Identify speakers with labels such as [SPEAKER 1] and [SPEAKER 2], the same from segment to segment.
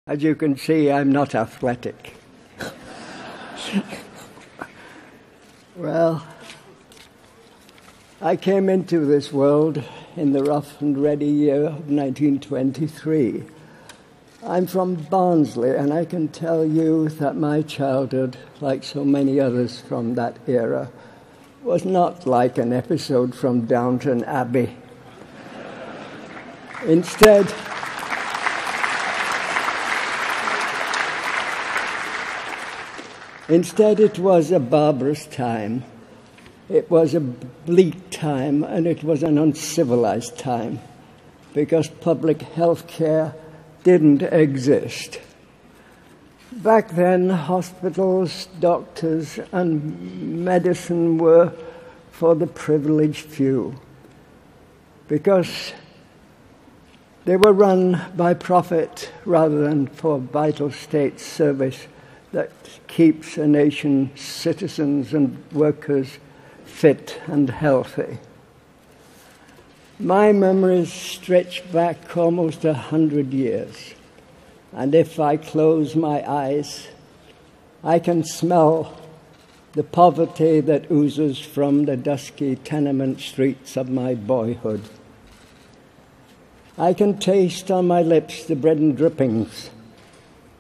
[SPEAKER 1] As you can see, I'm not athletic. Well, I came into this world in the rough and ready year of 1923. I'm from Barnsley, and I can tell you that my childhood, like so many others from that era, was not like an episode from Downton Abbey. Instead, it was a barbarous time. It was a bleak time, and it was an uncivilized time, because public health care didn't exist. Back then, hospitals, doctors, and medicine were for the privileged few, because they were run by profit rather than for vital state service that keeps a nation's citizens and workers fit and healthy. My memories stretch back almost 100 years, and if I close my eyes, I can smell the poverty that oozes from the dusky tenement streets of my boyhood. I can taste on my lips the bread and drippings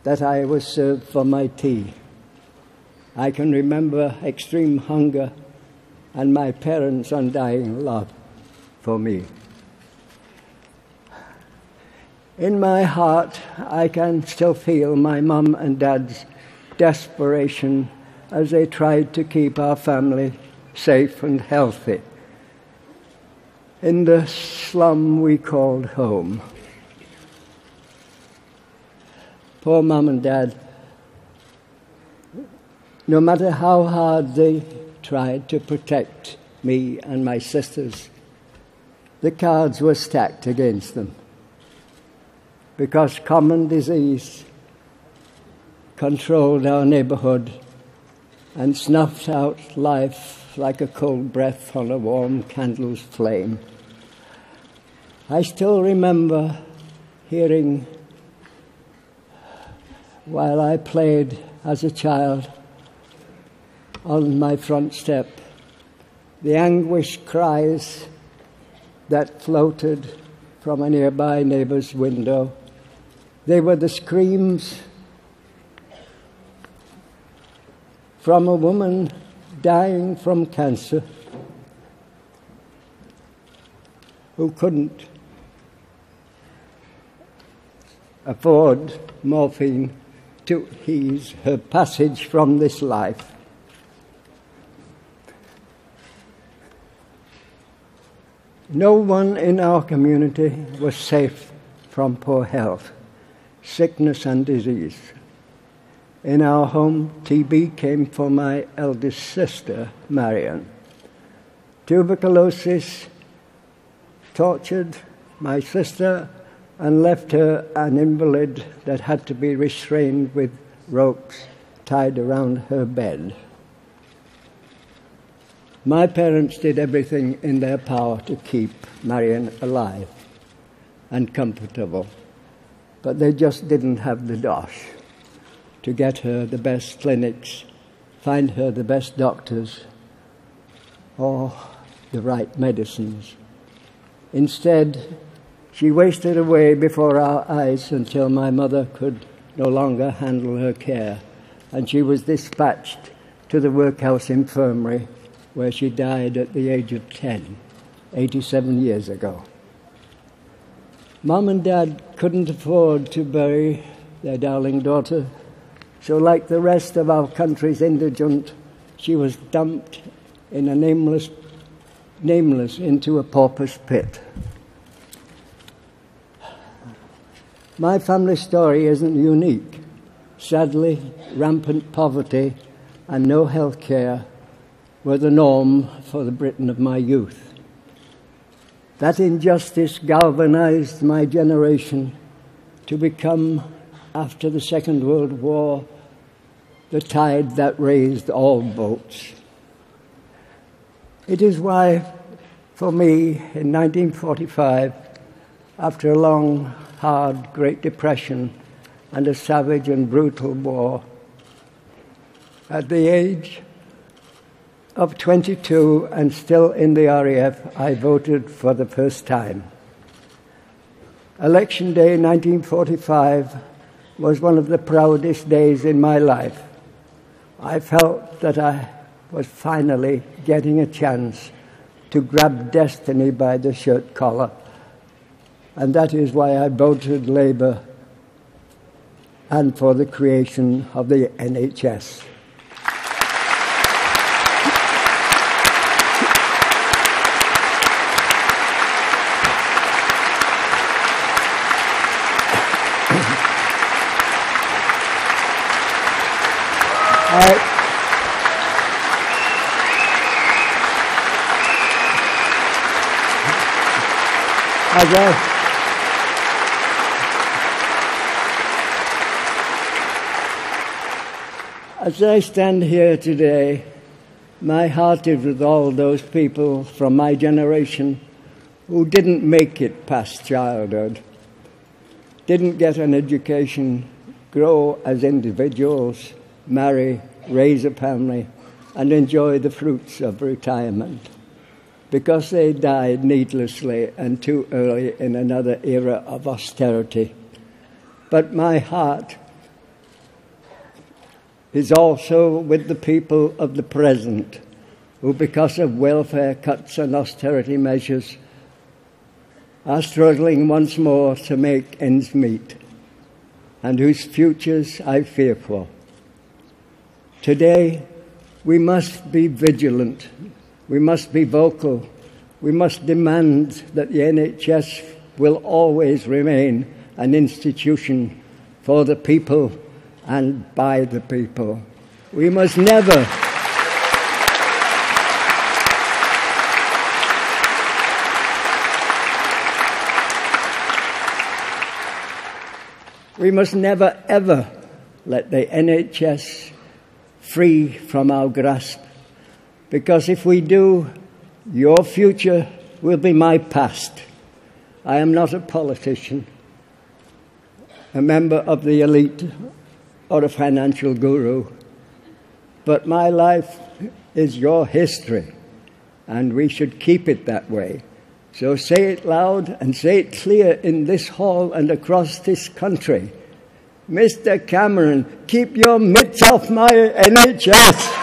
[SPEAKER 1] that I was served for my tea. I can remember extreme hunger and my parents' undying love for me. In my heart, I can still feel my mum and dad's desperation as they tried to keep our family safe and healthy in the slum we called home. Poor Mum and Dad, no matter how hard they tried to protect me and my sisters, the cards were stacked against them, because common disease controlled our neighborhood and snuffed out life like a cold breath on a warm candle's flame. I still remember hearing, while I played as a child on my front step, the anguished cries that floated from a nearby neighbor's window. They were the screams from a woman dying from cancer who couldn't afford morphine to ease her passage from this life. No one in our community was safe from poor health, sickness and disease. In our home, TB came for my eldest sister, Marion. Tuberculosis tortured my sister and left her an invalid that had to be restrained with ropes tied around her bed. My parents did everything in their power to keep Marion alive and comfortable, but they just didn't have the dosh to get her the best clinics, find her the best doctors, or the right medicines. Instead, she wasted away before our eyes until my mother could no longer handle her care, and she was dispatched to the workhouse infirmary, where she died at the age of 10, 87 years ago. Mum and Dad couldn't afford to bury their darling daughter, so like the rest of our country's indigent, she was dumped in a nameless into a pauper's pit. My family story isn't unique. Sadly, rampant poverty and no health care were the norm for the Britain of my youth. That injustice galvanized my generation to become, after the Second World War, the tide that raised all boats. It is why, for me, in 1945, after a long, hard Great Depression, and a savage and brutal war. At the age of 22 and still in the RAF, I voted for the first time. Election Day 1945 was one of the proudest days in my life. I felt that I was finally getting a chance to grab destiny by the shirt collar, and that is why I voted Labour and for the creation of the NHS. As I stand here today, my heart is with all those people from my generation who didn't make it past childhood, didn't get an education, grow as individuals, marry, raise a family, and enjoy the fruits of retirement, because they died needlessly and too early in another era of austerity. But my heart is also with the people of the present, who, because of welfare cuts and austerity measures, are struggling once more to make ends meet, and whose futures I fear for. Today, we must be vigilant. We must be vocal. We must demand that the NHS will always remain an institution for the people and by the people. We must never ever let the NHS free from our grasp, because if we do, your future will be my past. I am not a politician, a member of the elite, or a financial guru, but my life is your history, and we should keep it that way. So say it loud and say it clear in this hall and across this country. Mr. Cameron, keep your mitts off my NHS.